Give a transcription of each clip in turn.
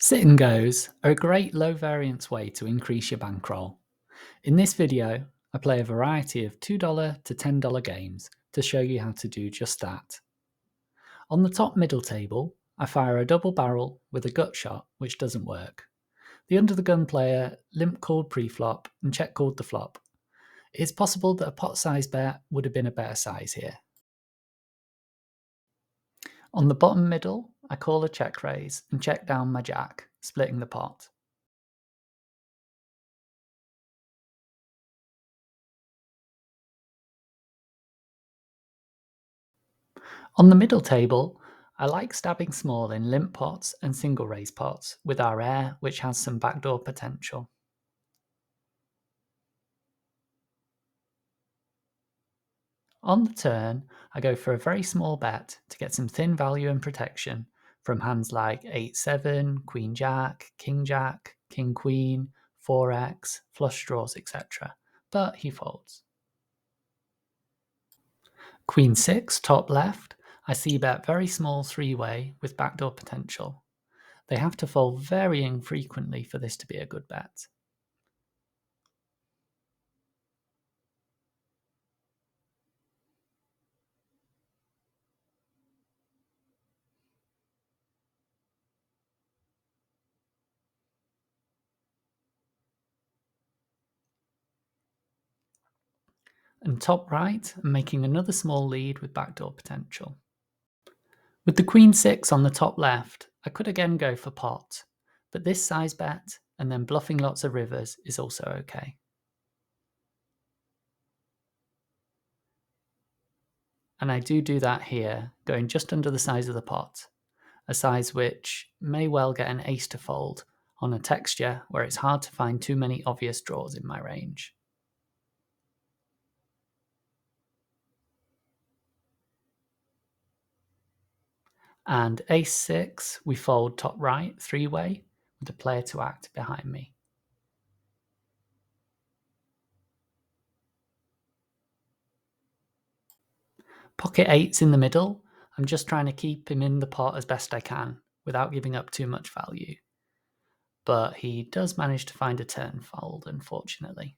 Sit and goes are a great low variance way to increase your bankroll. In this video, I play a variety of $2 to $10 games to show you how to do just that. On the top middle table, I fire a double barrel with a gut shot, which doesn't work. The under the gun player limp called pre-flop and check called the flop. It's possible that a pot size bet would have been a better size here. On the bottom middle, I call a check raise and check down my jack, splitting the pot. On the middle table, I like stabbing small in limp pots and single raise pots with our air, which has some backdoor potential. On the turn, I go for a very small bet to get some thin value and protection from hands like 8-7, Queen Jack, King Jack, King Queen, 4x, flush draws, etc. But he folds. Queen 6, top left, I see bet very small three-way with backdoor potential. They have to fold very infrequently for this to be a good bet. And top right, I'm making another small lead with backdoor potential. With the Queen 6 on the top left, I could again go for pot, but this size bet and then bluffing lots of rivers is also okay. And I do that here, going just under the size of the pot, a size which may well get an ace to fold on a texture where it's hard to find too many obvious draws in my range. And ace 6, we fold top right, three-way, with a player to act behind me. Pocket 8's in the middle. I'm just trying to keep him in the pot as best I can, without giving up too much value. But he does manage to find a turn fold, unfortunately.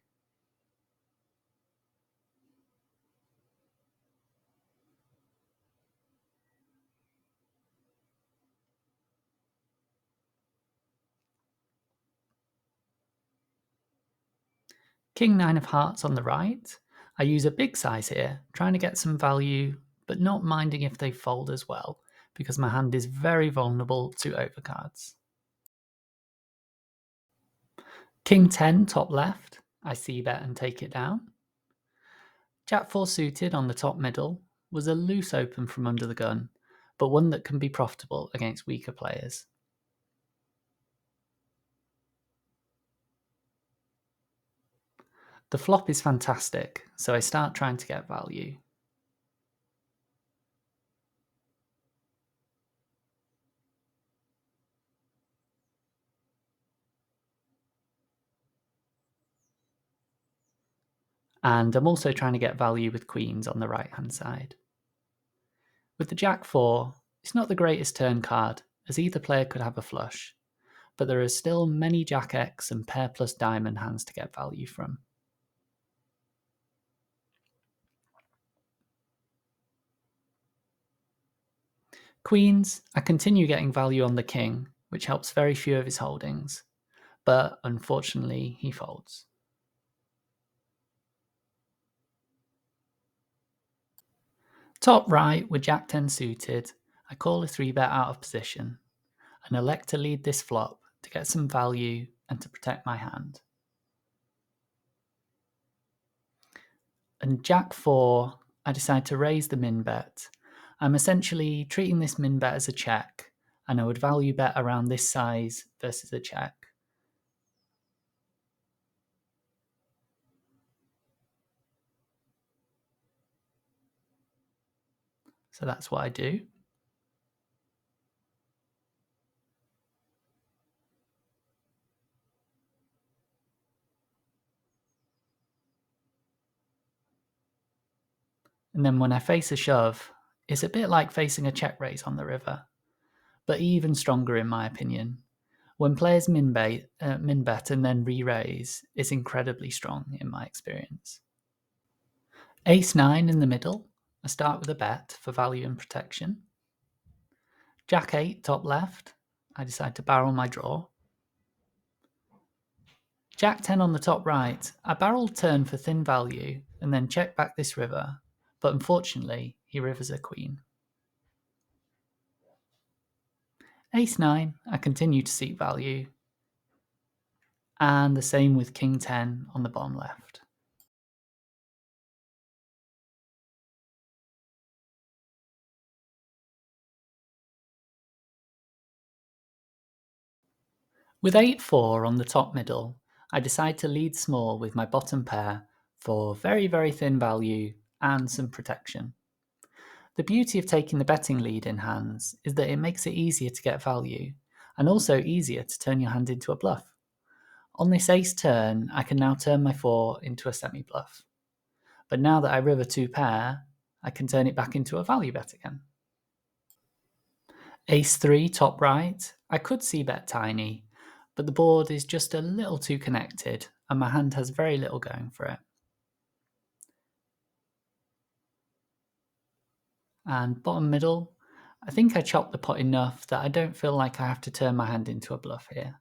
King 9 of hearts on the right. I use a big size here, trying to get some value, but not minding if they fold as well, because my hand is very vulnerable to overcards. King 10 top left. I c-bet and take it down. Jack 4 suited on the top middle was a loose open from under the gun, but one that can be profitable against weaker players. The flop is fantastic, so I start trying to get value. And I'm also trying to get value with queens on the right hand side. With the Jack 4, it's not the greatest turn card, as either player could have a flush, but there are still many Jack X and pair plus diamond hands to get value from. Queens, I continue getting value on the king, which helps very few of his holdings, but unfortunately he folds. Top right with Jack 10 suited, I call a 3-bet out of position and elect to lead this flop to get some value and to protect my hand. And Jack 4, I decide to raise the min bet. I'm essentially treating this min bet as a check, and I would value bet around this size versus a check. So that's what I do. And then when I face a shove, it's a bit like facing a check raise on the river, but even stronger in my opinion. When players min-bet and then re-raise, it's incredibly strong in my experience. Ace-9 in the middle. I start with a bet for value and protection. Jack-8 top left. I decide to barrel my draw. Jack-10 on the top right. I barrel turn for thin value and then check back this river, but unfortunately he rivers a queen. Ace-9, I continue to seek value, and the same with King-10 on the bottom left. With 8-4 on the top middle, I decide to lead small with my bottom pair for very, very thin value and some protection. The beauty of taking the betting lead in hands is that it makes it easier to get value, and also easier to turn your hand into a bluff. On this ace turn, I can now turn my 4 into a semi-bluff. But now that I river 2 pair, I can turn it back into a value bet again. Ace-3 top right, I could see bet tiny, but the board is just a little too connected and my hand has very little going for it. And bottom middle, I think I chopped the pot enough that I don't feel like I have to turn my hand into a bluff here.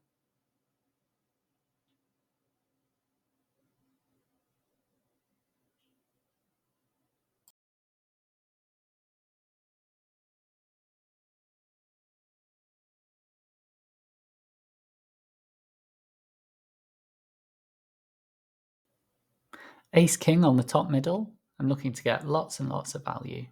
Ace-King on the top middle, I'm looking to get lots and lots of value.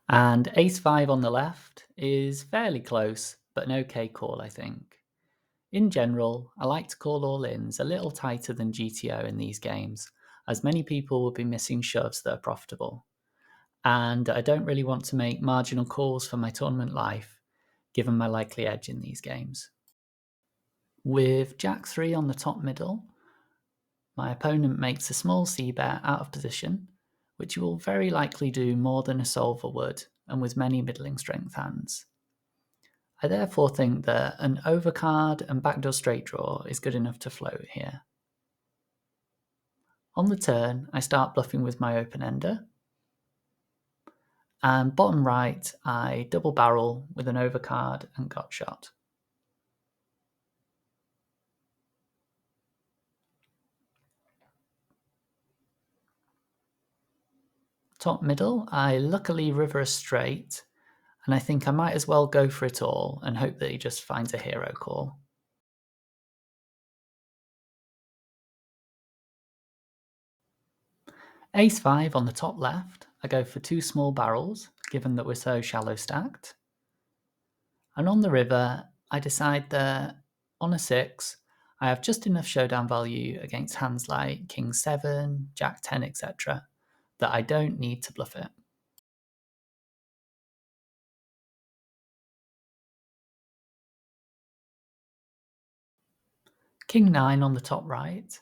And Ace-5 on the left is fairly close, but an okay call, I think. In general, I like to call all-ins a little tighter than GTO in these games, as many people will be missing shoves that are profitable. And I don't really want to make marginal calls for my tournament life, given my likely edge in these games. With Jack-3 on the top middle, my opponent makes a small c-bet out of position, which he will very likely do more than a solver would, and with many middling strength hands. I therefore think that an overcard and backdoor straight draw is good enough to float here. On the turn, I start bluffing with my open ender, and bottom right, I double barrel with an overcard and gut shot. Top middle, I luckily river a straight, and I think I might as well go for it all and hope that he just finds a hero call. Ace-5 on the top left, I go for 2 small barrels, given that we're so shallow stacked. And on the river, I decide that on a 6, I have just enough showdown value against hands like King-7, Jack-10, etc., that I don't need to bluff it. King-9 on the top right,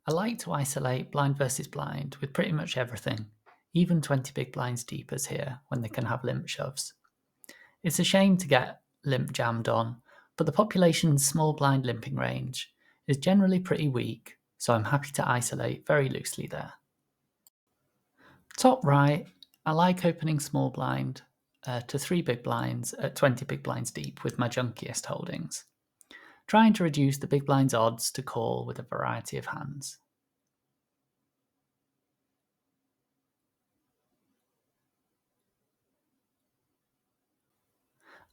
I like to isolate blind versus blind with pretty much everything, even 20 big blinds deepers here when they can have limp shoves. It's a shame to get limp jammed on, but the population's small blind limping range is generally pretty weak, so I'm happy to isolate very loosely there. Top right, I like opening small blind to 3 big blinds at 20 big blinds deep with my junkiest holdings, trying to reduce the big blind's odds to call with a variety of hands.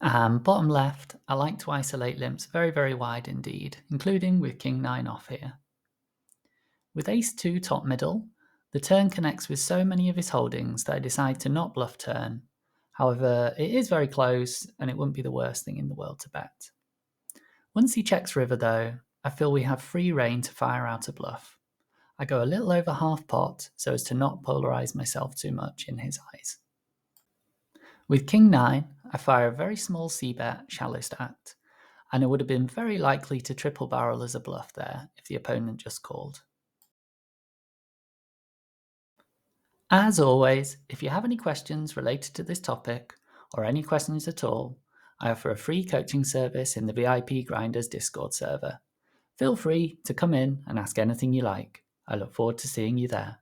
And bottom left, I like to isolate limps very, very wide indeed, including with king 9 off here. With ace 2 top middle, the turn connects with so many of his holdings that I decide to not bluff turn. However, it is very close and it wouldn't be the worst thing in the world to bet. Once he checks river though, I feel we have free rein to fire out a bluff. I go a little over half pot so as to not polarize myself too much in his eyes. With king 9, I fire a very small c-bet, shallow stacked, and it would have been very likely to triple barrel as a bluff there if the opponent just called. As always, if you have any questions related to this topic, or any questions at all, I offer a free coaching service in the VIP Grinders Discord server. Feel free to come in and ask anything you like. I look forward to seeing you there.